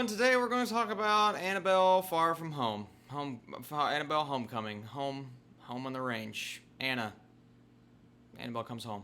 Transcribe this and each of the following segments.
and today we're going to talk about Annabelle Far From Home. Annabelle Homecoming. Home on the range. Annabelle Comes Home.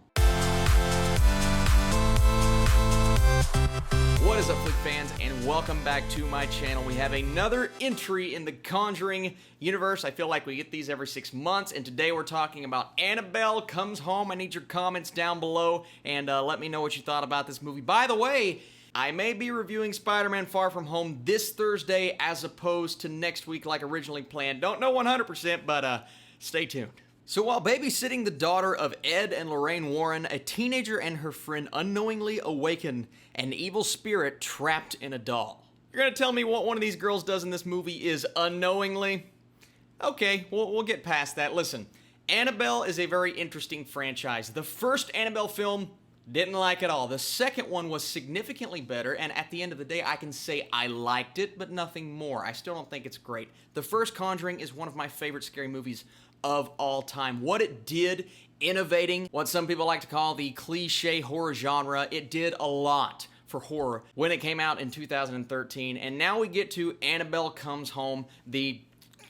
What is up, Flick fans, and welcome back to my channel. We have another entry in the Conjuring universe. I feel like we get these every 6 months, and today we're talking about Annabelle Comes Home. I need your comments down below, and let me know what you thought about this movie. By the way, I may be reviewing Spider-Man Far From Home this Thursday as opposed to next week like originally planned. Don't know 100%, but stay tuned. So while babysitting the daughter of Ed and Lorraine Warren, a teenager and her friend unknowingly awaken an evil spirit trapped in a doll. You're gonna tell me what one of these girls does in this movie is unknowingly? Okay, we'll get past that. Listen, Annabelle is a very interesting franchise. The first Annabelle film, didn't like at all. The second one was significantly better, and at the end of the day, I can say I liked it, but nothing more. I still don't think it's great. The first Conjuring is one of my favorite scary movies of all time. What it did, innovating what some people like to call the cliche horror genre, it did a lot for horror when it came out in 2013, and now we get to Annabelle Comes Home, the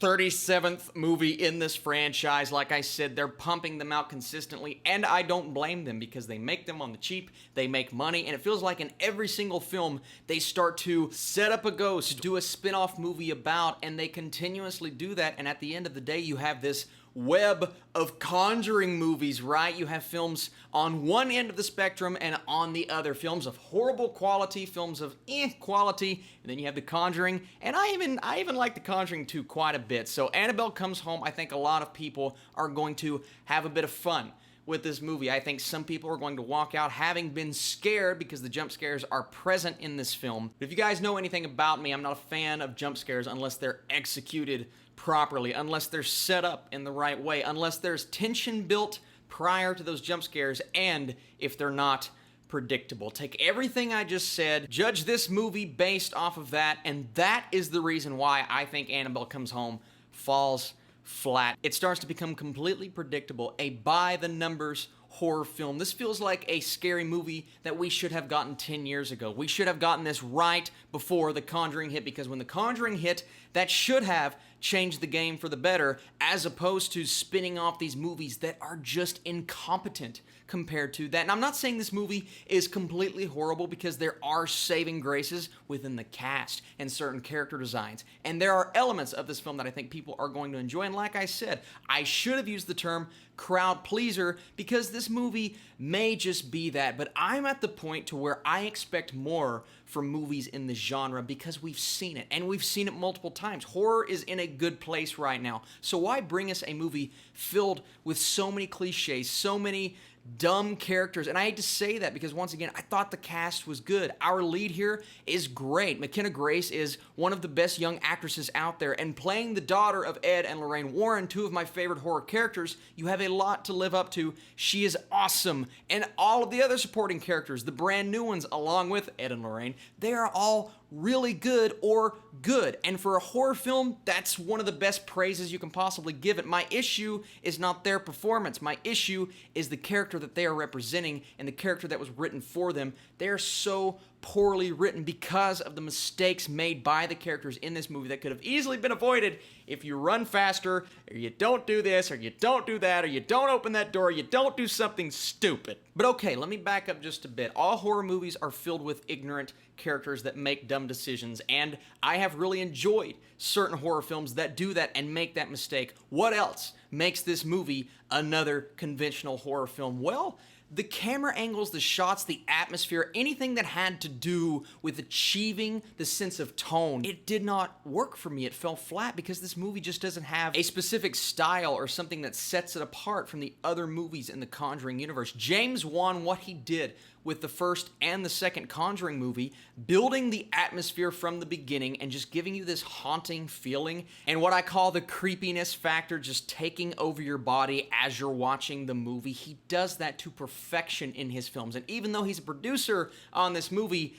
37th movie in this franchise. Like I said, they're pumping them out consistently, and I don't blame them because they make them on the cheap, they make money, and it feels like in every single film they start to set up a ghost, do a spin-off movie about, and they continuously do that, and at the end of the day you have this web of Conjuring movies, right? You have films on one end of the spectrum and on the other. Films of horrible quality, films of quality, and then you have The Conjuring, and I even like The Conjuring 2 quite a bit. So Annabelle Comes Home, I think a lot of people are going to have a bit of fun with this movie. I think some people are going to walk out having been scared because the jump scares are present in this film. But if you guys know anything about me, I'm not a fan of jump scares unless they're executed properly, unless they're set up in the right way, unless there's tension built prior to those jump scares, and if they're not predictable. Take everything I just said, judge this movie based off of that, and that is the reason why I think Annabelle Comes Home falls flat. It starts to become completely predictable, a by-the-numbers horror film. This feels like a scary movie that we should have gotten 10 years ago. We should have gotten this right before The Conjuring hit, because when The Conjuring hit, that should have changed the game for the better, as opposed to spinning off these movies that are just incompetent compared to that. And I'm not saying this movie is completely horrible, because there are saving graces within the cast and certain character designs. And there are elements of this film that I think people are going to enjoy. And like I said, I should have used the term crowd pleaser, because this movie may just be that. But I'm at the point to where I expect more from movies in the genre, because we've seen it, and we've seen it multiple times. Horror is in a good place right now. So why bring us a movie filled with so many cliches, so many dumb characters? And I hate to say that, because once again, I thought the cast was good. Our lead here is great. McKenna Grace is one of the best young actresses out there, and playing the daughter of Ed and Lorraine Warren, two of my favorite horror characters, you have a lot to live up to. She is awesome. And all of the other supporting characters, the brand new ones along with Ed and Lorraine, they are all really good or good. And for a horror film, that's one of the best praises you can possibly give it. My issue is not their performance. My issue is the character that they are representing and the character that was written for them. They are so poorly written because of the mistakes made by the characters in this movie that could have easily been avoided if you run faster, or you don't do this, or you don't do that, or you don't open that door, or you don't do something stupid. But okay, let me back up just a bit. All horror movies are filled with ignorant characters that make dumb decisions, and I have really enjoyed certain horror films that do that and make that mistake. What else makes this movie another conventional horror film? Well, the camera angles, the shots, the atmosphere, anything that had to do with achieving the sense of tone, it did not work for me. It fell flat because this movie just doesn't have a specific style or something that sets it apart from the other movies in the Conjuring universe. James Wan, what he did with the first and the second Conjuring movie, building the atmosphere from the beginning and just giving you this haunting feeling, and what I call the creepiness factor just taking over your body as you're watching the movie. He does that to perfection in his films, and even though he's a producer on this movie,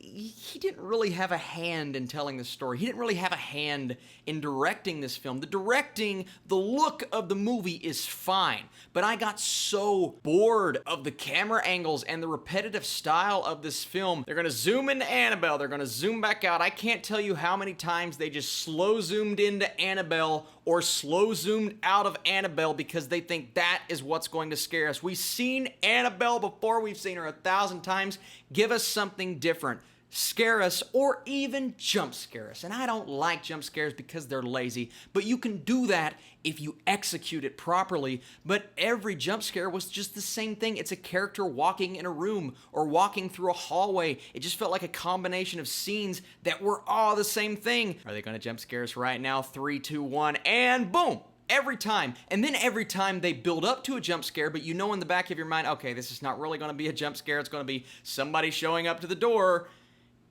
he didn't really have a hand in telling the story. He didn't really have a hand in directing this film. The directing, the look of the movie is fine, but I got so bored of the camera angles and the repetitive style of this film. They're gonna zoom into Annabelle, they're gonna zoom back out. I can't tell you how many times they just slow zoomed into Annabelle or slow zoomed out of Annabelle because they think that is what's going to scare us. We've seen Annabelle before, we've seen her 1,000 times. Give us something different. Scare us, or even jump scare us. And I don't like jump scares because they're lazy, but you can do that if you execute it properly. But every jump scare was just the same thing. It's a character walking in a room or walking through a hallway. It just felt like a combination of scenes that were all the same thing. Are they gonna jump scare us right now? 3, 2, 1, and boom! Every time. And then every time they build up to a jump scare, but you know in the back of your mind, okay, this is not really gonna be a jump scare, it's gonna be somebody showing up to the door.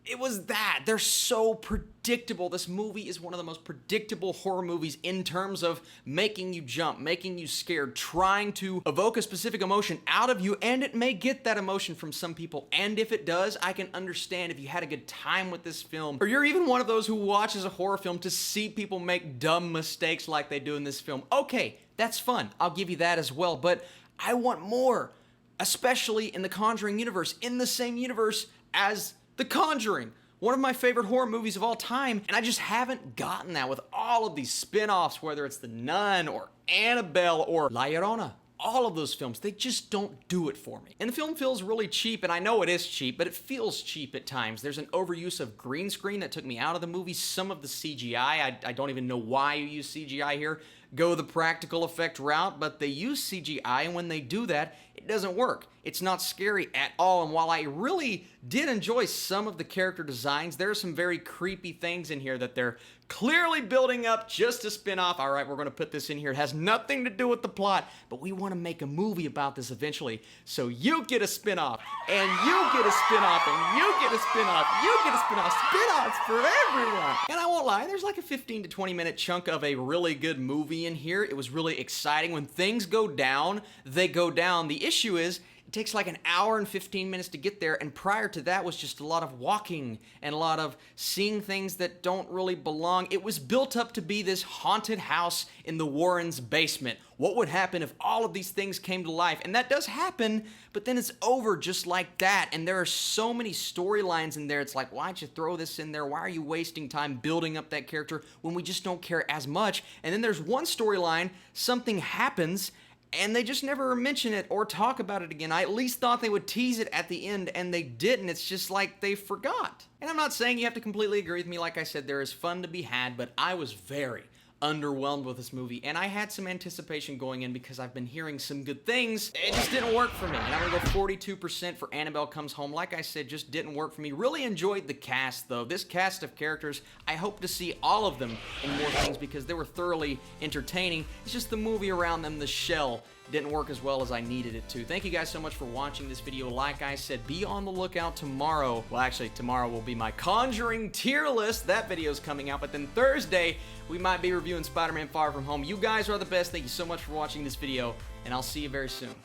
It was that. They're so predictable. This movie is one of the most predictable horror movies in terms of making you jump, making you scared, trying to evoke a specific emotion out of you, and it may get that emotion from some people. And if it does, I can understand if you had a good time with this film, or you're even one of those who watches a horror film to see people make dumb mistakes like they do in this film. Okay, that's fun. I'll give you that as well, but I want more, especially in the Conjuring universe, in the same universe as The Conjuring, one of my favorite horror movies of all time, and I just haven't gotten that with all of these spin-offs, whether it's The Nun or Annabelle or La Llorona. All of those films, they just don't do it for me. And the film feels really cheap, and I know it is cheap, but it feels cheap at times. There's an overuse of green screen that took me out of the movie. Some of the CGI, I don't even know why you use CGI here. Go the practical effect route, but they use CGI, and when they do that, it doesn't work. It's not scary at all, and while I really did enjoy some of the character designs, there are some very creepy things in here that they're clearly building up just to spin off. All right, we're going to put this in here. It has nothing to do with the plot, but we want to make a movie about this eventually, so you get a spin-off, and you get a spin-off, and you get a spin-off, you get a spin-off. Spin-offs for everyone. And I won't lie, there's like a 15 to 20 minute chunk of a really good movie in here. It was really exciting. When things go down, they go down. The issue is, it takes like an hour and 15 minutes to get there, and prior to that was just a lot of walking and a lot of seeing things that don't really belong. It was built up to be this haunted house in the Warrens' basement. What would happen if all of these things came to life? And that does happen, but then it's over just like that. And there are so many storylines in there. It's like, why'd you throw this in there? Why are you wasting time building up that character when we just don't care as much? And then there's one storyline, something happens, and they just never mention it or talk about it again. I at least thought they would tease it at the end, and they didn't. It's just like they forgot. And I'm not saying you have to completely agree with me. Like I said, there is fun to be had, but I was very underwhelmed with this movie, and I had some anticipation going in because I've been hearing some good things. It just didn't work for me, and I'm gonna go 42% for Annabelle Comes Home. Like I said, just didn't work for me. Really enjoyed the cast, though. This cast of characters, I hope to see all of them in more things because they were thoroughly entertaining. It's just the movie around them, the shell, didn't work as well as I needed it to. Thank you guys so much for watching this video. Like I said, be on the lookout tomorrow. Well, actually, tomorrow will be my Conjuring tier list. That video is coming out, but then Thursday, we might be reviewing Spider-Man Far From Home. You guys are the best. Thank you so much for watching this video, and I'll see you very soon.